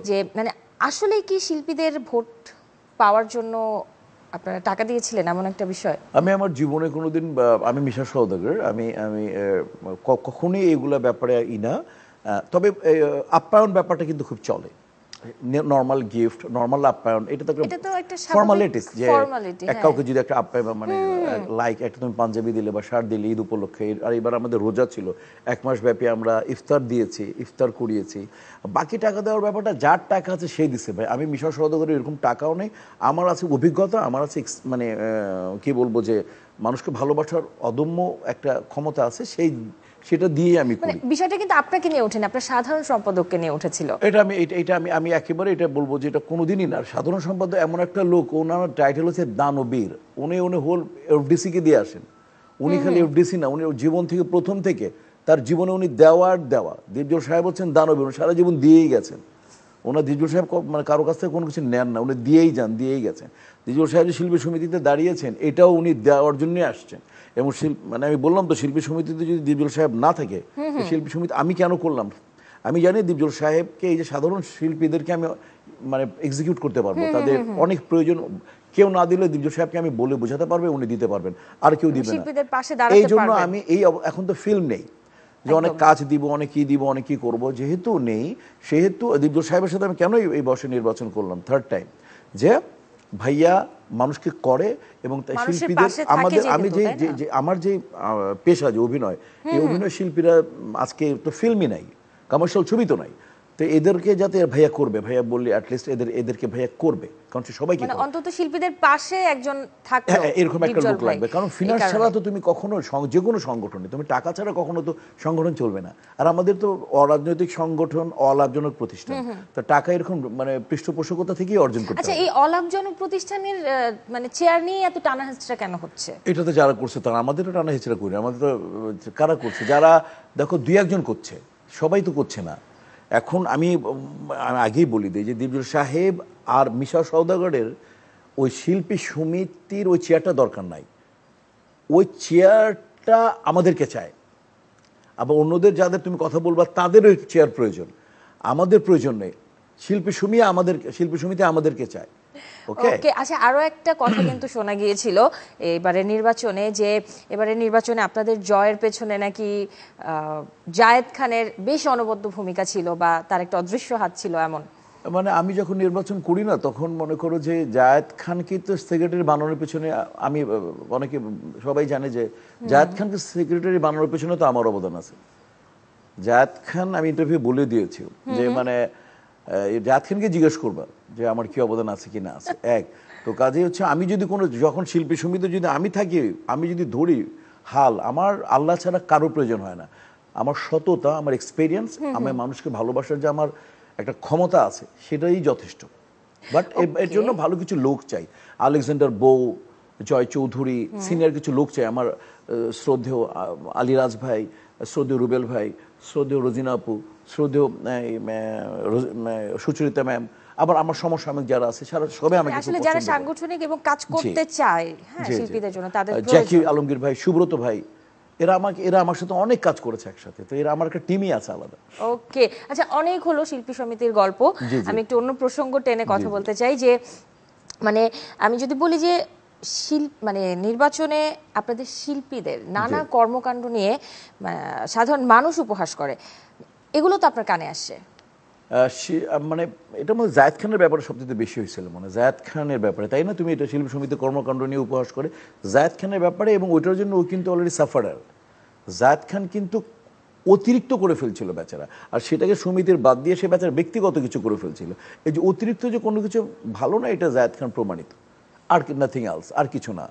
যে মানে আসলে কি শিল্পীদের ভোট পাওয়ার জন্য আপনারা টাকা দিয়েছিলেন এমন একটা বিষয়? আমি আমার জীবনে কোনোদিন, আমি মিশা সওদাগর, আমি আমি কখনোই এইগুলা ব্যাপারে না। তবে আপ্যায়ন ব্যাপারটা কিন্তু খুব চলে। নর্মাল গিফট, নর্মাল আপ্যায়ন, এটা তো একটা ফর্মালিটিস, যে কাউকে যদি একটা আপ্যায়ন মানে লাইক একটা তুমি পাঞ্জাবি দিলে বা শার্ট দিলে ঈদ উপলক্ষে। আর এবার আমাদের রোজা ছিল, 1 মাস ব্যাপী আমরা ইফতার দিয়েছি, ইফতার করিয়েছি। বাকি টাকা দেওয়ার ব্যাপারটা যার টাকা আছে সেই দিছে ভাই। আমি মিশা সওদাগরের এরকম টাকাও নেই, আমার আছে অভিজ্ঞতা, আমার আছে মানে কি বলবো যে মানুষকে ভালোবাসার অদম্য একটা ক্ষমতা আছে, সেটা দিয়ে আমি করি। বিষয়টা কিন্তু আপনাকে নিয়ে ওঠেনি, আপনার সাধারণ সম্পাদককে নিয়ে উঠেছিল। আমি একেবারে এটা বলবো যে এটা কোনোদিনই না। সাধারণ সম্পাদক এমন একটা লোক, ওনার টাইটেল হচ্ছে দানবীর। উনি হোল এফডিসি কে দিয়ে আসেন। উনি খালি এফডিসি না, উনি জীবন থেকে প্রথম থেকে তার জীবনে উনি দেওয়া দীপজল সাহেব হচ্ছেন দানবীর, সারা জীবন দিয়েই গেছেন। ওনার দীপজল সাহেব মানে কারো কাছ থেকে কোনো কিছু নেন না, উনি দিয়েই দিয়েই গেছেন। দীপজল সাহেব যে শিল্পী সমিতিতে দাঁড়িয়েছেন, এটাও উনি দেওয়ার জন্যই আসছেন। এবং মানে আমি বললাম তো, শিল্পী সমিতিতে যদি দীপজল সাহেব না থাকে, শিল্পী সমিতি আমি কেন করলাম? আমি জানি দীপজল সাহেবকে, এই যে সাধারণ শিল্পীদেরকে আমি মানে এক্সিকিউট করতে পারবো, তাদের অনেক প্রয়োজন, কেউ না দিলে দীপজল সাহেবকে আমি বলে বোঝাতে পারবে, উনি দিতে পারবেন, আর কেউ দিবে না। এই জন্য আমি এখন তো ফিল্ম নেই যে অনেক কাজ দিব, অনেক কি দিব, অনেক কি করবো, যেহেতু নেই, সেহেতু দীপজল সাহেবের সাথে আমি কেন এই বর্ষে নির্বাচন করলাম, থার্ড টাইম, যে ভাইয়া মানুষকে করে। এবং শিল্পীদের আমি যে আমার যে পেশা, যে অভিনয়, এই অভিনয় শিল্পীরা আজকে তো ফিল্মই নাই, কমার্শিয়াল ছবি তো নাই, তো এদেরকে যাতে ভাইয়া করবে, ভাইয়া বললে অ্যাটলিস্ট এদেরকে ভাইয়া করবে, কারণ সে সবাইকে মানে অন্তত শিল্পীদের পাশে একজন থাকবে, এরকম একটা লোক লাগবে। কারণ ফিনান্স ছাড়া তো তুমি কখনো যে কোনো সংগঠনে তুমি টাকা ছাড়া কখনো তো সংগঠন চলবে না। আর আমাদের তো অরাজনৈতিক সংগঠন, অলাভজনক প্রতিষ্ঠান, তো টাকা এরকম মানে পৃষ্ঠপোষকতা থেকেই অর্জন করতে হবে। আচ্ছা, এই অলাভজনক প্রতিষ্ঠানের মানে চেয়ার নিয়ে এত টানাহেঁচড়া কেন হচ্ছে? এটা তো যারা করছে তারা, আমাদেরও টানাহেঁচড়া করি, আমাদের তো কারা করছে, যারা দেখো 2-1 করছে, সবাই তো করছে না। এখন আমি আগেই বলি দিই যে দীপজল সাহেব আর মিশা সওদাগরের ওই শিল্পী সমিতির ওই চেয়ারটা দরকার নাই, ওই চেয়ারটা আমাদেরকে চায়। আবার অন্যদের যাদের তুমি কথা বলবা তাদের ওই চেয়ার প্রয়োজন, আমাদের প্রয়োজন নেই। শিল্পী সমিতি আমাদেরকে চায়। ওকে, আচ্ছা, আরো একটা কথা কিন্তু শোনা গিয়েছিল এবারে নির্বাচনে, যে এবারে নির্বাচনে আপনাদের জয়ের পেছনে নাকি জায়েদ খানের বেশ অনবদ্য ভূমিকা ছিল, বা তার একটা অদৃশ্য হাত ছিল এমন। মানে আমি যখন নির্বাচন করি না, তখন মনে করো যে জায়েদ খানকে তো সেক্রেটারি বানানোর পেছনে আমি, অনেকে সবাই জানে যে জায়েদ খানকে সেক্রেটারি বানানোর পেছনে তো আমার অবদান আছে। জায়েদ খান, আমি ইন্টারভিউ বলে দিয়েছি যে মানে জায়েদ খানকে জিজ্ঞেস করবা যে আমার কি অবদান আছে কি না আছে। তো কাজে হচ্ছে আমি যদি যখন শিল্পী সমিতি যদি আমি থাকি, আমি যদি ধরি হাল, আমার আল্লাহ ছাড়া কারো প্রয়োজন হয় না। আমার সততা, আমার এক্সপেরিয়েন্স, আমার মানুষকে ভালোবাসার যে আমার একটা ক্ষমতা আছে, সেটাই যথেষ্ট। বাট এর জন্য ভালো কিছু লোক চাই। আলেকজান্ডার বউ, জয় চৌধুরী, সিনিয়র কিছু লোক চাই। আমার শ্রদ্ধেয় আলিরাজ ভাই, শ্রদ্ধেয় রুবেল ভাই, শ্রদ্ধেয় রোজিনা আপু, শ্রদ্ধেয় সুচরিতা ম্যাম, আবার আমার সমসাময়িক যারা আছে সবাই আমাকে আসলে যারা সাংগঠনিক এবং কাজ করতে চায়, হ্যাঁ, শিল্পীদের জন্য তাদের জ্যাকি আলমগীর ভাই, সুব্রত ভাই, এরা আমার সাথে অনেক কাজ করেছে একসাথে, তো এরা আমার একটা টিমই আছে আলাদা। ওকে, আচ্ছা, অনেক হলো শিল্পী সমিতির গল্প, আমি একটু অন্য প্রসঙ্গ টেনে কথা বলতে চাই। যে মানে আমি যদি বলি যে মানে নির্বাচনে আপনাদের শিল্পীদের নানা কর্মকাণ্ড নিয়ে সাধারণ মানুষ উপহাস করে, এগুলো তো আপনার কানে আসছে। মানে এটা মনে জায়েদ খানের ব্যাপারে সবচেয়ে বেশি হয়েছিল, মানে জায়েদ খানের ব্যাপারে, তাই না? তুমি এটা শিল্পী সমিতির কর্মকাণ্ড নিয়ে উপহাস করে জায়েদ খানের ব্যাপারে, এবং ওইটার জন্য ও কিন্তু অলরেডি সাফারার। জায়েদ খান কিন্তু অতিরিক্ত করে ফেলছিল বেচারা, আর সেটাকে সমিতির বাদ দিয়ে সে বেচারা ব্যক্তিগত কিছু করে ফেলছিল। এই যে অতিরিক্ত যে কোনো কিছু ভালো না, এটা জায়েদ খান প্রমাণিত, আর নাথিং এলস, আর কিছু না।